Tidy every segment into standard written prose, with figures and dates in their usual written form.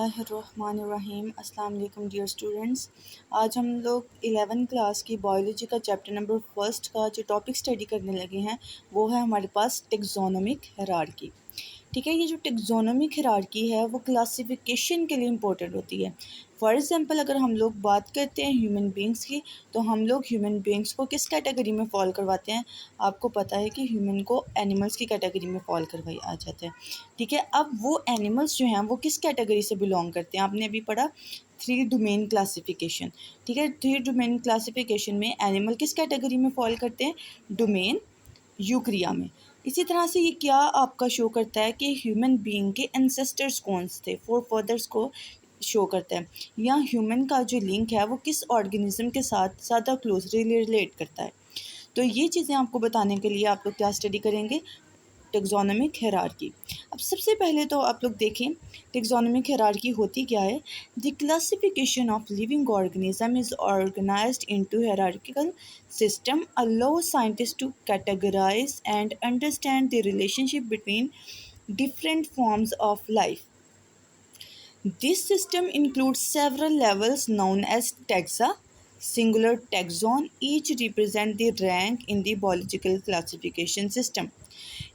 बिस्मिल्लाहिर्रहमानिर्रहीम। अस्सलाम वालेकुम डियर स्टूडेंट्स। आज हम लोग 11 क्लास की बायोलॉजी का चैप्टर नंबर फर्स्ट का जो टॉपिक स्टडी करने लगे हैं वो है हमारे पास टेक्सोनोमिक हायरार्की। ठीक है, ये जो टेक्सोनोमिक हायरार्की है वो क्लासिफिकेशन के लिए इम्पोर्टेंट होती है। फॉर एग्ज़ाम्पल अगर हम लोग बात करते हैं ह्यूमन बींग्स की, तो हम लोग ह्यूमन बींग्स को किस कैटेगरी में फॉल करवाते हैं? आपको पता है कि ह्यूमन को एनिमल्स की कैटेगरी में फॉल करवाई आ जाता है। ठीक है, अब वो एनिमल्स जो हैं वो किस कैटेगरी से बिलोंग करते हैं? आपने अभी पढ़ा 3 डोमेन क्लासिफिकेशन। ठीक है, 3 डोमेन क्लासिफिकेशन में एनिमल किस कैटेगरी में फॉल करते हैं? डोमेन यूक्रिया में। इसी तरह से ये क्या आपका शो करता है कि ह्यूमन बीइंग के एंसेस्टर्स कौन से थे, फोरफादर्स को शो करता है, या ह्यूमन का जो लिंक है वो किस ऑर्गेनिज्म के साथ ज़्यादा क्लोजली रिलेट करता है। तो ये चीज़ें आपको बताने के लिए आप लोग क्या स्टडी करेंगे? Taxonomic hierarchy. अब सबसे पहले तो आप लोग देखें टेक्सोनोमिक हायरार्की होती क्या है। The classification of living organism is organised into hierarchical system allow scientist to categorise and understand the relationship between different forms of life. This system includes several levels known as taxa, singular taxon, each represent the rank in the biological classification system.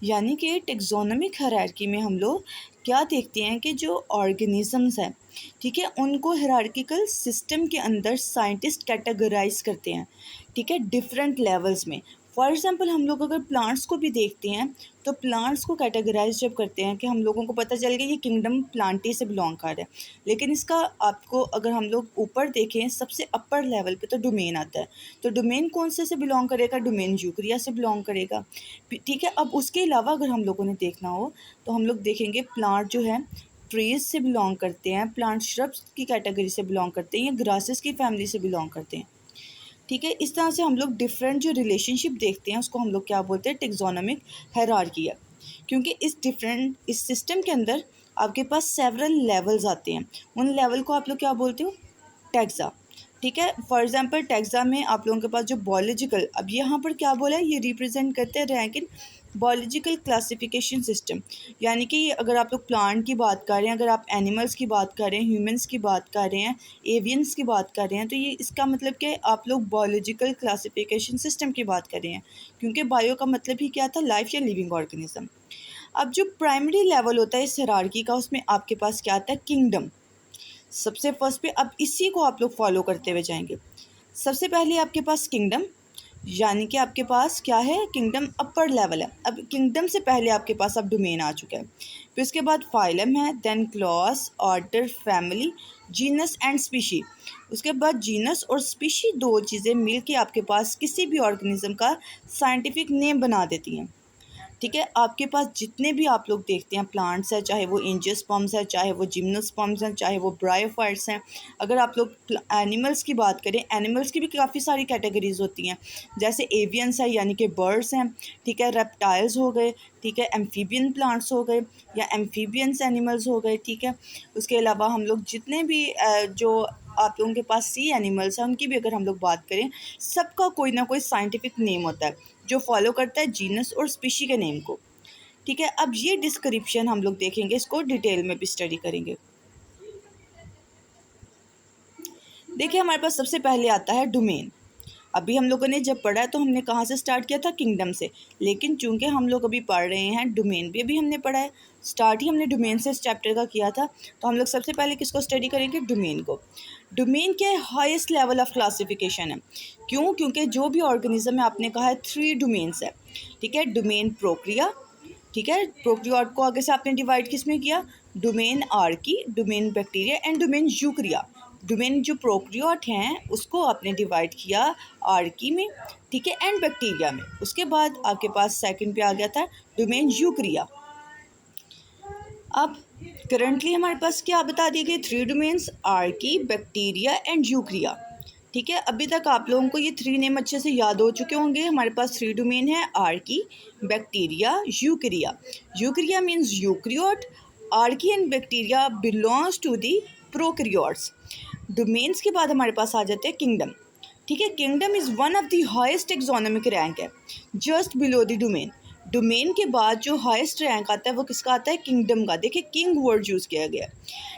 यानी कि taxonomic hierarchy में हम लोग क्या देखते हैं कि जो ऑर्गेनिजम्स हैं, ठीक है, उनको हायरार्किकल सिस्टम के अंदर साइंटिस्ट कैटेगराइज करते हैं। ठीक है, डिफरेंट लेवल्स में। फॉर एग्ज़ाम्पल हम लोग अगर प्लांट्स को भी देखते हैं तो प्लांट्स को कैटेगराइज जब करते हैं कि हम लोगों को पता चल गया ये किंगडम प्लांटी से बिलोंग कर रहा है, लेकिन इसका आपको अगर हम लोग ऊपर देखें सबसे अपर लेवल पे तो डोमेन आता है। तो डोमेन कौन से बिलोंग करेगा? डोमेन यूक्रिया से बिलोंग करेगा। ठीक है, अब उसके अलावा अगर हम लोगों ने देखना हो तो हम लोग देखेंगे प्लांट जो है ट्रीज़ से बिलोंग करते हैं, प्लांट श्रब्स की कैटेगरी से बिलोंग करते हैं या ग्रासेस की फैमिली से बिलोंग करते हैं। ठीक है, इस तरह से हम लोग डिफरेंट जो रिलेशनशिप देखते हैं उसको हम लोग क्या बोलते हैं? टेक्सोनोमिक हायरार्की है। क्योंकि इस सिस्टम के अंदर आपके पास सेवरल लेवल्स आते हैं। उन लेवल को आप लोग क्या बोलते हो? टैक्सा। ठीक है, फॉर एग्जांपल टैक्सा में आप लोगों के पास जो बायोलॉजिकल, अब यहाँ पर क्या बोला है, ये रिप्रेजेंट करते हैं rank in biological classification system. यानी कि अगर आप लोग प्लांट की बात कर रहे हैं, अगर आप एनिमल्स की बात कर रहे हैं, ह्यूमंस की बात कर रहे हैं, एवियंस की बात कर रहे हैं, तो ये इसका मतलब कि आप लोग बायोलॉजिकल क्लासिफिकेशन सिस्टम की बात कर रहे हैं। क्योंकि बायो का मतलब ही क्या था? लाइफ या लिविंग ऑर्गेनिज्म। अब जो प्राइमरी लेवल होता है इस हायरार्की का, उसमें आपके पास क्या आता है? किंगडम सबसे फर्स्ट पे। अब इसी को आप लोग फॉलो करते हुए जाएंगे। सबसे पहले आपके पास किंगडम, यानी कि आपके पास क्या है? किंगडम अपर लेवल है। अब किंगडम से पहले आपके पास अब डोमेन आ चुका है। फिर उसके बाद फाइलम है, then class, order, family, genus and species. उसके बाद जीनस और स्पीशी दो चीज़ें मिल के आपके पास किसी भी ऑर्गेनिज्म का साइंटिफिक नेम बना देती हैं। ठीक है, आपके पास जितने भी आप लोग देखते हैं प्लांट्स हैं, चाहे वो एंजियोस्पर्म्स है, चाहे वो जिम्नोस्पर्म्स हैं, चाहे वो ब्रायोफाइट्स हैं। अगर आप लोग एनिमल्स की बात करें, एनिमल्स की भी काफ़ी सारी कैटेगरीज होती हैं। जैसे एवियंस है यानी कि बर्ड्स हैं, ठीक है, रेप्टाइल्स हो गए, ठीक है, एम्फीबियन प्लांट्स हो गए या एम्फीबियंस एनिमल्स हो गए। ठीक है, उसके अलावा हम लोग जितने भी जो आप लोगों के पास सी एनिमल्स हैं उनकी भी अगर हम लोग बात करें, सबका कोई ना कोई साइंटिफिक नेम होता है जो फॉलो करता है जीनस और स्पीशी के नेम को। ठीक है, अब ये डिस्क्रिप्शन हम लोग देखेंगे, इसको डिटेल में भी स्टडी करेंगे। देखिए, हमारे पास सबसे पहले आता है डोमेन। अभी हम लोगों ने जब पढ़ा तो हमने कहाँ से स्टार्ट किया था? किंगडम से। लेकिन चूंकि हम लोग अभी पढ़ रहे हैं डोमेन भी अभी हमने पढ़ा है, स्टार्ट ही हमने डोमेन से इस चैप्टर का किया था, तो हम लोग सबसे पहले किसको स्टडी करेंगे? डोमेन को। डोमेन क्या है? हाईएस्ट लेवल ऑफ क्लासिफिकेशन है। क्यों? क्योंकि जो भी ऑर्गेनिज्म है, आपने कहा है 3 डोमेन्स है। ठीक है, डोमेन प्रोक्रिया, ठीक है, प्रोक्रियोट को आगे से आपने डिवाइड किस में किया? Domain archaea, domain bacteria and domain eukarya. Domain जो प्रोक्रियोट हैं उसको आपने डिवाइड किया आर्की में, ठीक है, एंड बैक्टीरिया में। उसके बाद आपके पास सेकंड पे आ गया था डोमेन यूक्रिया। अब करंटली हमारे पास क्या बता दिए गए? 3 डोमेन्स, आर्की, बैक्टीरिया एंड यूक्रिया। ठीक है, अभी तक आप लोगों को ये 3 नेम अच्छे से याद हो चुके होंगे। हमारे पास 3 डोमेन है, archaea, bacteria, eukarya. Eukarya means eukaryote, archaea and bacteria belongs to the prokaryotes. Domains के बाद हमारे पास आ जाते हैं किंगडम। ठीक है, kingdom is one of the highest taxonomic rank है, just below the domain. Domain के बाद जो हाईएस्ट रैंक आता है वो किसका आता है, किंगडम का। देखिए किंग वर्ड यूज़ किया गया है,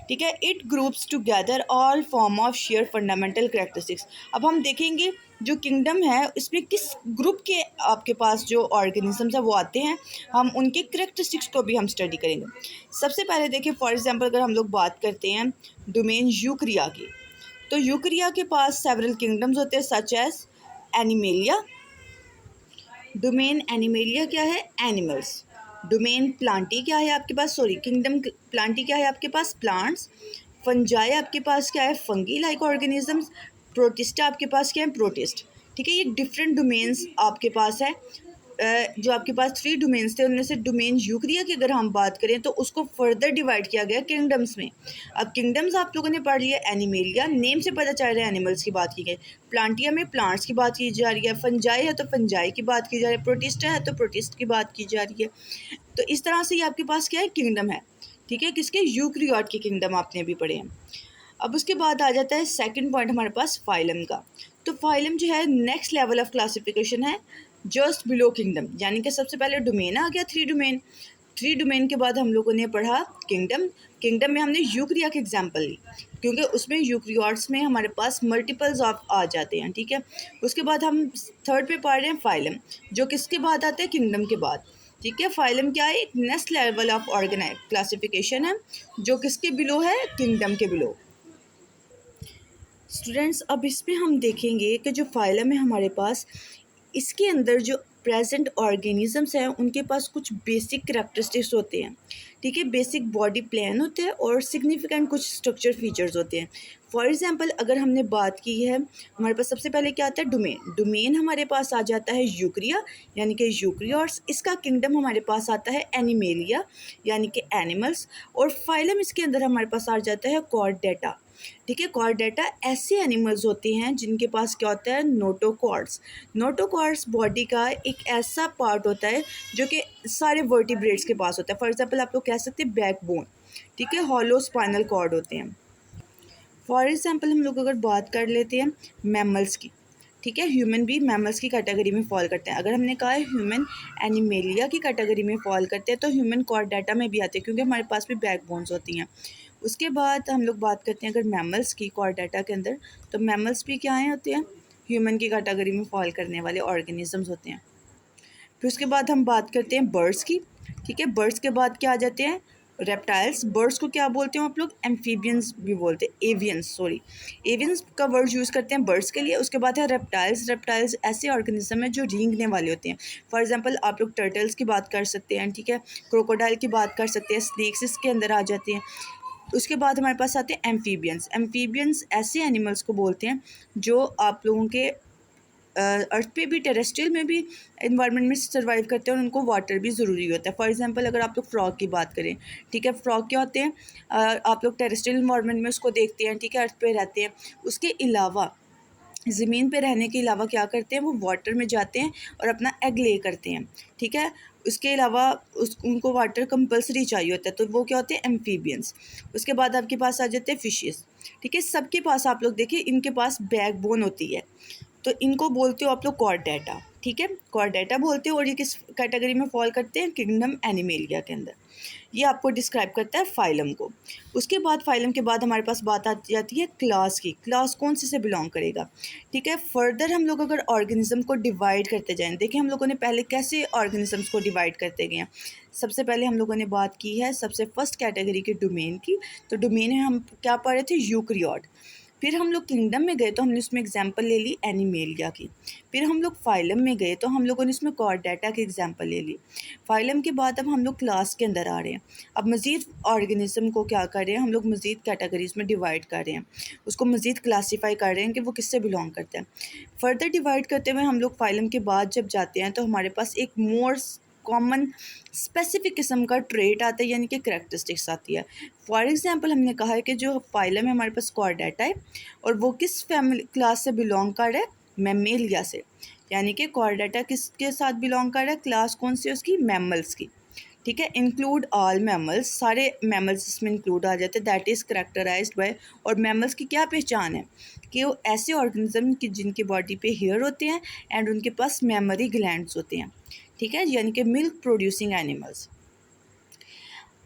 ठीक है। It groups together all form of share fundamental characteristics. अब हम देखेंगे जो किंगडम है इसमें किस ग्रुप के आपके पास जो ऑर्गेनिजम्स है वो आते हैं, हम उनके कैरेक्टरिस्टिक्स को भी हम स्टडी करेंगे। सबसे पहले देखिए फॉर एग्जांपल अगर हम लोग बात करते हैं डोमेन यूकरिया की, तो यूकरिया के पास सेवरल किंगडम्स होते हैं such as animalia. Domain animalia क्या है, एनिमल्स। डोमेन प्लांटी क्या है आपके पास, सॉरी किंगडम प्लांटी क्या है आपके पास, प्लांट्स। फंजाई आपके पास क्या है, फंगी लाइक ऑर्गेनिजम्स। प्रोटिस्टा आपके पास क्या है, प्रोटिस्ट। ठीक है, ये डिफरेंट डोमेन्स आपके पास है। जो आपके पास 3 डोमेन्स थे उनमें से डोमेन यूकरिया की अगर हम बात करें तो उसको फर्दर डिवाइड किया गया किंगडम्स में। अब किंगडम्स आप लोगों ने पढ़ लिया, एनिमेलिया नेम से पता चल रहा है एनिमल्स की बात की गई, प्लांटिया में प्लांट्स की बात की जा रही है, फंजाई है तो फंजाई की बात की जा रही है, प्रोटिस्टा है तो प्रोटिस्ट की बात की जा रही है। तो इस तरह से ये आपके पास क्या है, किंगडम है। ठीक है, किसके, यूकरियोट के किंगडम आपने अभी पढ़े हैं। अब उसके बाद आ जाता है सेकंड पॉइंट हमारे पास फाइलम का। तो फाइलम जो है नेक्स्ट लेवल ऑफ क्लासिफिकेशन है जस्ट बिलो किंगडम, यानी कि सबसे पहले डोमेन आ गया 3 डोमेन। 3 डोमेन के बाद हम लोगों ने पढ़ा किंगडम। किंगडम में हमने यूकरिया की एग्जांपल ली क्योंकि उसमें यूकरियोट्स में हमारे पास मल्टीपल्स ऑफ आ जाते हैं। ठीक है, उसके बाद हम थर्ड पे पढ़ रहे हैं फाइलम, जो किसके बाद आता है, किंगडम के बाद। ठीक है, फाइलम क्या है, एक next level of organise classification है जो किसके बिलो है, किंगडम के बिलो। स्टूडेंट्स अब इसमें हम देखेंगे कि जो फाइलम है हमारे पास, इसके अंदर जो प्रेजेंट ऑर्गेनिजम्स हैं उनके पास कुछ बेसिक करैक्टरिस्टिक्स होते हैं। ठीक है, बेसिक बॉडी प्लान होता है और सिग्निफिकेंट कुछ स्ट्रक्चर फीचर्स होते हैं। फॉर एग्जांपल अगर हमने बात की है, हमारे पास सबसे पहले क्या आता है, डोमेन। डोमेन हमारे पास आ जाता है यूकरिया यानी कि यूकरियोट्स। इसका किंगडम हमारे पास आता है एनिमेलिया यानी कि एनिमल्स। और फाइलम इसके अंदर हमारे पास आ जाता है कॉर्डेटा। ठीक है, कॉर्डेटा ऐसे एनिमल्स होते हैं जिनके पास क्या होता है, नोटोकॉर्ड्स। नोटोकॉर्ड्स बॉडी का एक ऐसा पार्ट होता है जो कि सारे वर्टिब्रेट्स के पास होता है। फॉर एग्जांपल आप लोग कह सकते हैं बैकबोन। ठीक है, हॉलो स्पाइनल कॉर्ड होते हैं। फॉर एग्जांपल हम लोग अगर बात कर लेते हैं मैमल्स की, ठीक है, ह्यूमन भी मैमल्स की कैटेगरी में फॉल करते हैं। अगर हमने कहा है ह्यूमन एनिमेलिया की कैटेगरी में फॉल करते हैं तो ह्यूमन कॉर्डेटा में भी आते हैं क्योंकि हमारे पास भी बैकबोन्स होती हैं। उसके बाद हम लोग बात करते हैं अगर मैमल्स की कॉर्डेटा के अंदर, तो मैमल्स भी क्या होते हैं, ह्यूमन की कैटेगरी में फॉल करने वाले ऑर्गेनिजम्स होते हैं। फिर उसके बाद हम बात करते हैं बर्ड्स की। ठीक है, बर्ड्स के बाद क्या आ जाते हैं, रेप्टाइल्स। बर्ड्स को क्या बोलते हैं आप लोग, एम्फीबियंस भी बोलते हैं, एवियंस, सॉरी एवियंस का वर्ड यूज़ करते हैं बर्ड्स के लिए। उसके बाद है रेप्टाइल्स। रेप्टाइल्स ऐसे ऑर्गेनिज्म है जो रेंगने वाले होते हैं। फॉर एग्जांपल आप लोग टर्टल्स की बात कर सकते हैं, ठीक है, क्रोकोडाइल की बात कर सकते हैं, स्नेक्स इसके अंदर आ जाते हैं। उसके बाद हमारे पास आते हैं एम्फीबियंस। एम्फीबियंस ऐसे एनिमल्स को बोलते हैं जो आप लोगों के अर्थ पे भी, टेरेस्ट्रियल में भी इन्वायरमेंट में सर्वाइव करते हैं और उनको वाटर भी ज़रूरी होता है। फॉर एग्जांपल अगर आप लोग फ्रॉग की बात करें, ठीक है, फ्रॉग क्या होते हैं, आप लोग टेरेस्ट्रियल इन्वायरमेंट में उसको देखते हैं, ठीक है, अर्थ पे रहते हैं। उसके अलावा ज़मीन पे रहने के अलावा क्या करते हैं, वो वाटर में जाते हैं और अपना एग ले करते हैं। ठीक है, उसके अलावा उनको वाटर कंपलसरी चाहिए होता है, तो वो क्या होते हैं, एम्फीबियंस। उसके बाद आपके पास आ जाते हैं फिशेस। ठीक है, सबके पास आप लोग देखिए इनके पास बैकबोन होती है, तो इनको बोलते हो आप लोग कॉर्डेटा। ठीक है, कॉर्डेटा बोलते हो और ये किस कैटेगरी में फॉल करते हैं, किंगडम एनिमेलिया के अंदर। ये आपको डिस्क्राइब करता है फाइलम को। उसके बाद फाइलम के बाद हमारे पास बात आ जाती है क्लास की। क्लास कौन से बिलोंग करेगा। ठीक है, फर्दर हम लोग अगर ऑर्गेनिज्म को डिवाइड करते जाएं, देखिए हम लोगों ने पहले कैसे ऑर्गेनिजम्स को डिवाइड करते गए हैं। सबसे पहले हम लोगों ने बात की है सबसे फर्स्ट कैटेगरी के डोमेन की, तो डोमेन में हम क्या पढ़ रहे थे, यूकरियोट। फिर हम लोग किंगडम में गए तो हमने उसमें एग्जांपल ले ली एनिमेलिया की। फिर हम लोग फाइलम में गए तो हम लोगों ने इसमें कॉर्डेटा की एग्जांपल ले ली। फाइलम के बाद अब हम लोग क्लास के अंदर आ रहे हैं। अब मज़ीद ऑर्गेनिज्म को क्या कर रहे हैं, हम लोग मज़ीद कैटेगरीज़ में डिवाइड कर रहे हैं, उसको मज़ीद क्लासीफाई कर रहे हैं कि वो किससे बिलोंग करते हैं। फर्दर डिवाइड करते हुए हम लोग फाइलम के बाद जब जाते हैं तो हमारे पास एक मोर कॉमन स्पेसिफिक किस्म का ट्रेट आता है, यानी कि करैक्टरिस्टिक्स आती है। फॉर एग्जांपल हमने कहा है कि जो फाइलम है हमारे पास कॉर्डेटा है और वो किस फैमिली क्लास से बिलोंग कर रहा है, मैमेलिया से, यानी कि कॉर्डेटा किसके साथ बिलोंग कर रहा है, क्लास कौन सी है उसकी, मैमल्स की। ठीक है। इंक्लूड ऑल मैमल्स, सारे मैमल्स इसमें इंक्लूड आ जाते हैं। दैट इज़ करेक्टराइज्ड बाय, और मैमल्स की क्या पहचान है कि वो ऐसे ऑर्गेनिज्म की जिनकी बॉडी पे हेयर होते हैं एंड उनके पास मेमोरी ग्लैंड्स होते हैं। ठीक है, यानी कि milk producing animals.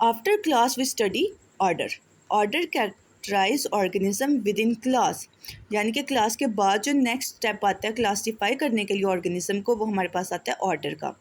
After class we study order. Order characterise organism within class, यानी कि क्लास के बाद जो नेक्स्ट स्टेप आता है क्लासीफाई करने के लिए ऑर्गेनिज्म को, वो हमारे पास आता है ऑर्डर का।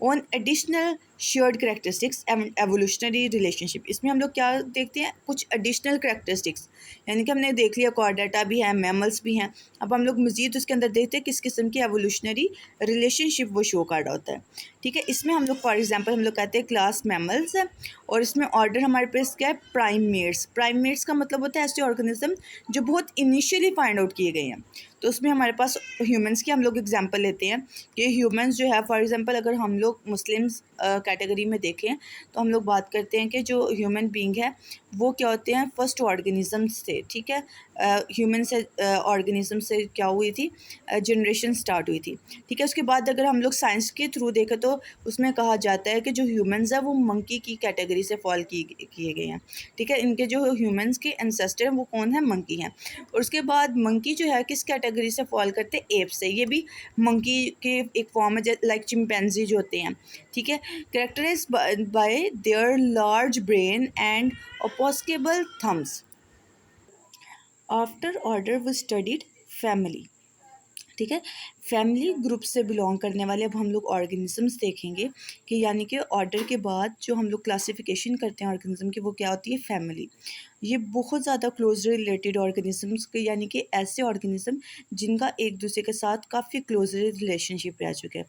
On additional shared characteristics and evolutionary relationship, इसमें हम लोग क्या देखते हैं, कुछ एडिशनल करेक्टरिस्टिक्स, यानी कि हमने देख लिया कॉर्डेटा भी है, मैमल्स भी हैं। अब हम लोग मज़ीद उसके अंदर देखते हैं किस किस्म की एवोल्यूशनरी रिलेशनशिप वो शो कर रहा होता है। ठीक है, इसमें हम लोग फॉर एग्जांपल हम लोग कहते हैं क्लास मैमल्स है, और इसमें ऑर्डर हमारे पास क्या है, प्राइमेट्स। प्राइमेट्स का मतलब होता है ऐसे ऑर्गेनिज्म जो बहुत इनिशियली फाइंड आउट किए गए हैं। तो उसमें हमारे पास ह्यूमंस की हम लोग एग्जांपल लेते हैं कि ह्यूमंस जो है, फॉर एग्जांपल अगर हम लोग मुस्लिम्स कैटेगरी में देखें तो हम लोग बात करते हैं कि जो ह्यूमन बींग है वो क्या होते हैं, फर्स्ट ऑर्गेनिज्म से। ठीक है, ह्यूमन से ऑर्गेनिज्म से क्या हुई थी, जनरेशन स्टार्ट हुई थी। ठीक है, उसके बाद अगर हम लोग साइंस के थ्रू देखें तो उसमें कहा जाता है कि जो ह्यूमंस है वो मंकी की कैटेगरी से फॉल किए गए हैं। ठीक है, इनके जो ह्यूमंस के एंसेस्टर हैं वो कौन है, मंकी हैं। और उसके बाद मंकी जो है किस कैटेगरी से फॉल करते हैं, एप से। ये भी मंकी के एक फॉर्म है, लाइक चिंपैंजी जो होते हैं। ठीक है, characterize by their large brain and opposable thumbs. After order वो स्टडीड फैमिली। ठीक है, फैमिली ग्रुप से बिलोंग करने वाले अब हम लोग ऑर्गेनिजम्स देखेंगे कि यानी कि ऑर्डर के बाद जो हम लोग क्लासिफिकेशन करते हैं ऑर्गेनिज्म की, वो क्या होती है, फैमिली। ये बहुत ज़्यादा क्लोजली रिलेटेड ऑर्गेनिजम्स के, यानी कि ऐसे ऑर्गेनिज्म जिनका एक दूसरे के साथ काफ़ी क्लोजली रिलेशनशिप रह चुके हैं।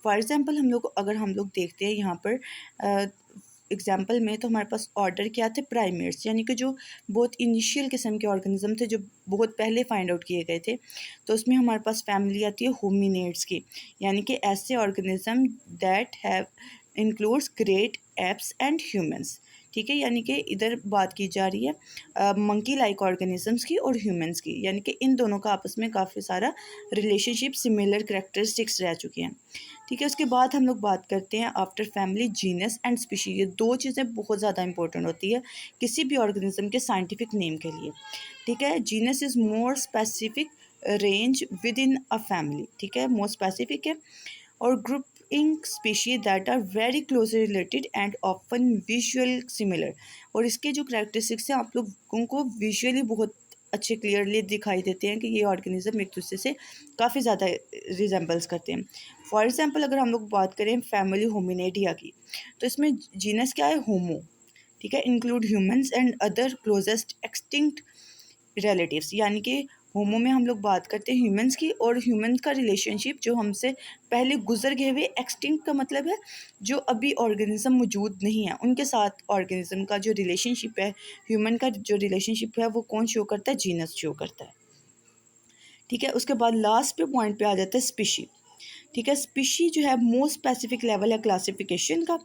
फॉर एग्ज़ाम्पल हम लोग अगर हम लोग देखते हैं यहाँ पर एग्जाम्पल में, तो हमारे पास ऑर्डर क्या थे, प्राइमेट्स, यानी कि जो बहुत इनिशियल किस्म के ऑर्गेनिज्म थे जो बहुत पहले फाइंड आउट किए गए थे। तो उसमें हमारे पास फैमिली आती है होमिनेट्स की, यानी कि ऐसे organism that have includes great apps and humans. ठीक है, यानी कि इधर बात की जा रही है मंकी लाइक ऑर्गेनिजम्स की और ह्यूमंस की, यानी कि इन दोनों का आपस में काफ़ी सारा रिलेशनशिप, सिमिलर करेक्टरिस्टिक्स रह चुके हैं। ठीक है, उसके बाद हम लोग बात करते हैं after family, genus and species. ये दो चीज़ें बहुत ज़्यादा इंपॉर्टेंट होती है किसी भी ऑर्गेनिज्म के साइंटिफिक नेम के लिए। ठीक है, genus is more specific range within a family. ठीक है, मोर स्पेसिफिक है, और grouping species that are very closely related and often visual similar. और इसके जो करेक्टरिस्टिक्स हैं आप लोगों को विजुअली बहुत अच्छे क्लियरली दिखाई देते हैं कि ये ऑर्गेनिज्म एक दूसरे से काफ़ी ज़्यादा रिजेंबल्स करते हैं। फॉर एग्जांपल अगर हम लोग बात करें फैमिली होमिनेडिया की, तो इसमें जीनस क्या है, होमो। ठीक है, include humans and other closest extinct relatives, यानी कि होमो में हम लोग बात करते हैं ह्यूमंस की, और ह्यूमंस का रिलेशनशिप जो हमसे पहले गुजर गए हुए, एक्सटिंक्ट का मतलब है जो अभी ऑर्गेनिज्म मौजूद नहीं है उनके साथ ऑर्गेनिज्म का जो रिलेशनशिप है, ह्यूमन का जो रिलेशनशिप है वो कौन शो करता है, जीनस शो करता है। ठीक है, उसके बाद लास्ट पे पॉइंट पे आ जाता है स्पीशी। ठीक है, स्पीशी जो है मोस्ट स्पेसिफिक लेवल है क्लासिफिकेशन का।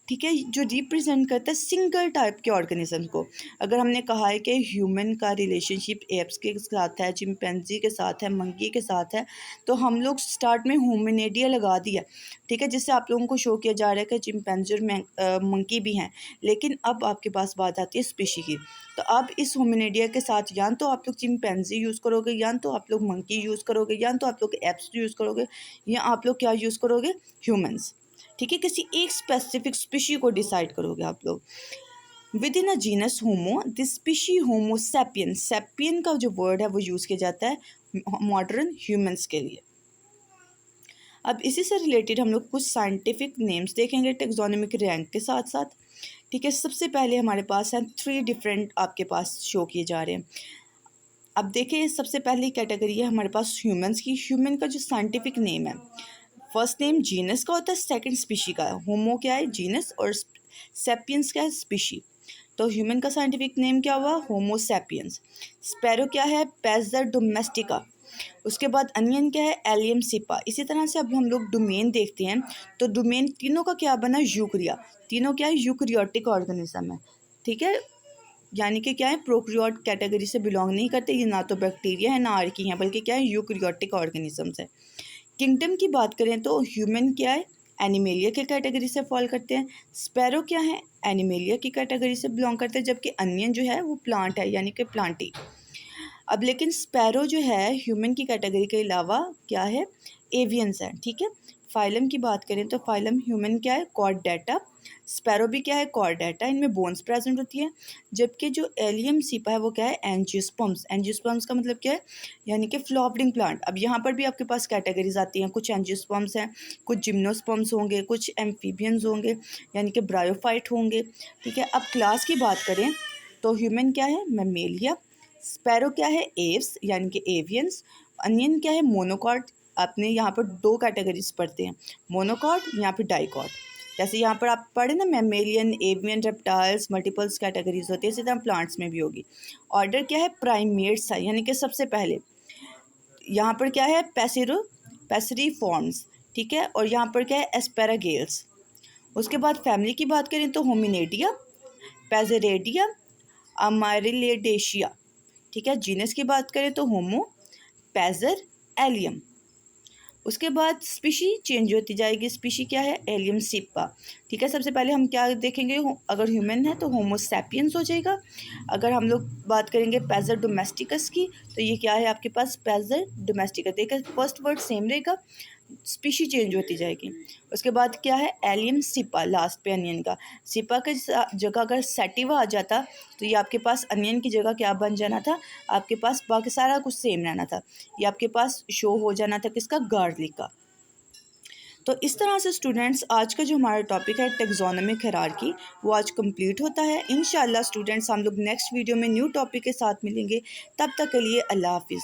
ठीक है, जो रिप्रेजेंट करता है सिंगल टाइप के ऑर्गेनिज्म को। अगर हमने कहा है कि ह्यूमन का रिलेशनशिप एप्स के साथ है, चिंपैंजी के साथ है, मंकी के साथ है, तो हम लोग स्टार्ट में होमिनेडिया लगा दिया। ठीक है, जिससे आप लोगों को शो किया जा रहा है कि चिंपैंजी और मंकी भी हैं, लेकिन अब आपके पास बात आती है स्पीशी की। तो अब इस होमिनेडिया के साथ या तो आप लोग चिंपैंजी यूज़ करोगे, या तो आप लोग मंकी यूज़ करोगे, या तो आप लोग एप्स यूज़ करोगे, या आप लोग क्या यूज़ करोगे, ह्यूमंस। ठीक है, किसी एक स्पेसिफिक स्पीशी को डिसाइड करोगे आप लोग। With in a genus homo, this species homo sapien, sapien का जो वर्ड है वो यूज़ किया जाता है मॉडर्न ह्यूमंस के लिए। अब इसी से रिलेटेड हम लोग कुछ साइंटिफिक नेम्स देखेंगे टेक्सोनोमिक रैंक के साथ साथ। ठीक है, सबसे पहले हमारे पास हैं 3 डिफरेंट आपके पास शो किए जा रहे हैं। अब देखिए, सबसे पहली कैटेगरी है हमारे पास ह्यूमंस की। ह्यूमन का जो साइंटिफिक नेम है, फर्स्ट नेम जीनस का होता है, सेकंड स्पीशी का है। होमो क्या है, जीनस, और सेपियंस क्या है, स्पीशी। तो ह्यूमन का साइंटिफिक नेम क्या हुआ, होमो सेपियंस। स्पैरो क्या है, पैजर डोमेस्टिका। उसके बाद अनियन क्या है, एलियम सिपा। इसी तरह से अब हम लोग डोमेन देखते हैं, तो डोमेन तीनों का क्या बना, यूक्रिया। तीनों क्या है, यूक्रियोटिक ऑर्गेनिज्म है। ठीक है, यानी कि क्या है, प्रोक्रियोट कैटेगरी से बिलोंग नहीं करते, ये ना तो बैक्टीरिया है ना आर्की है, बल्कि क्या है, यूक्रियोटिक ऑर्गेनिजम्स है। किंगडम की बात करें तो ह्यूमन क्या है, एनिमेलिया की कैटेगरी से फॉल करते हैं। स्पैरो क्या है, एनिमेलिया की कैटेगरी से बिलोंग करते हैं, जबकि अनियन जो है वो प्लांट है यानी कि प्लांटी। अब लेकिन स्पैरो जो है ह्यूमन की कैटेगरी के अलावा क्या है, एवियंस है। ठीक है, फाइलम की बात करें तो फाइलम ह्यूमन क्या है, कॉर्डेटा। स्पैरो भी क्या है, कॉर्डेटा, इनमें बोन्स प्रेजेंट होती है। जबकि जो एलियम सीपा है वो क्या है, एंजियोस्पर्म्स। एंजियोस्पर्म्स का मतलब क्या है, यानी कि फ्लावरिंग प्लांट। अब यहाँ पर भी आपके पास कैटेगरीज आती हैं, कुछ एंजियोस्पर्म्स हैं, कुछ जिम्नोस्पर्म्स होंगे, कुछ एम्फीबियंस होंगे यानी कि ब्रायोफाइट होंगे। ठीक है, अब क्लास की बात करें तो ह्यूमन क्या है, मैमेलिया। स्पैरो क्या है, एव्स यानी कि एवियंस। अनियन क्या है, मोनोकॉट। आपने यहाँ पर दो कैटेगरीज पढ़ते हैं, मोनोकॉट यहाँ पे डाइकॉट। जैसे यहाँ पर आप पढ़े ना, mammalian, avian, reptiles, multiples categories होती है, इसी तरह प्लांट्स में भी होगी। ऑर्डर क्या है, प्राइमेट्स है यानी कि सबसे पहले। यहाँ पर क्या है, पैसेरिफॉर्म्स। ठीक है, और यहाँ पर क्या है, एस्पेरागेल्स। उसके बाद फैमिली की बात करें तो होमिनेडिया, पैजेरेडिया, अमारिलेडेशिया। ठीक है, जीनस की बात करें तो होमो, पैजर, एलियम। उसके बाद स्पीशी चेंज होती जाएगी। स्पीशी क्या है, एलियम सिप्पा। ठीक है, सबसे पहले हम क्या देखेंगे, अगर ह्यूमन है तो होमो सैपियंस हो जाएगा। अगर हम लोग बात करेंगे पैजर डोमेस्टिकस की तो ये क्या है आपके पास, पैजर डोमेस्टिकस। देखिए फर्स्ट वर्ड सेम रहेगा, स्पीशी चेंज होती जाएगी। उसके बाद क्या है, एलियम सिपा, लास्ट पे अनियन का। सिपा की जगह अगर सेटिवा आ जाता तो ये आपके पास अनियन की जगह क्या बन जाना था, आपके पास बाकी सारा कुछ सेम रहना था, ये आपके पास शो हो जाना था किसका, गार्लिक का। तो इस तरह से स्टूडेंट्स आज का जो हमारा टॉपिक है टेक्सोनोमिक हायरार्की वो आज कंप्लीट होता है। इंशाल्लाह स्टूडेंट्स हम लोग नेक्स्ट वीडियो में न्यू टॉपिक के साथ मिलेंगे, तब तक के लिए अल्लाह हाफिज़।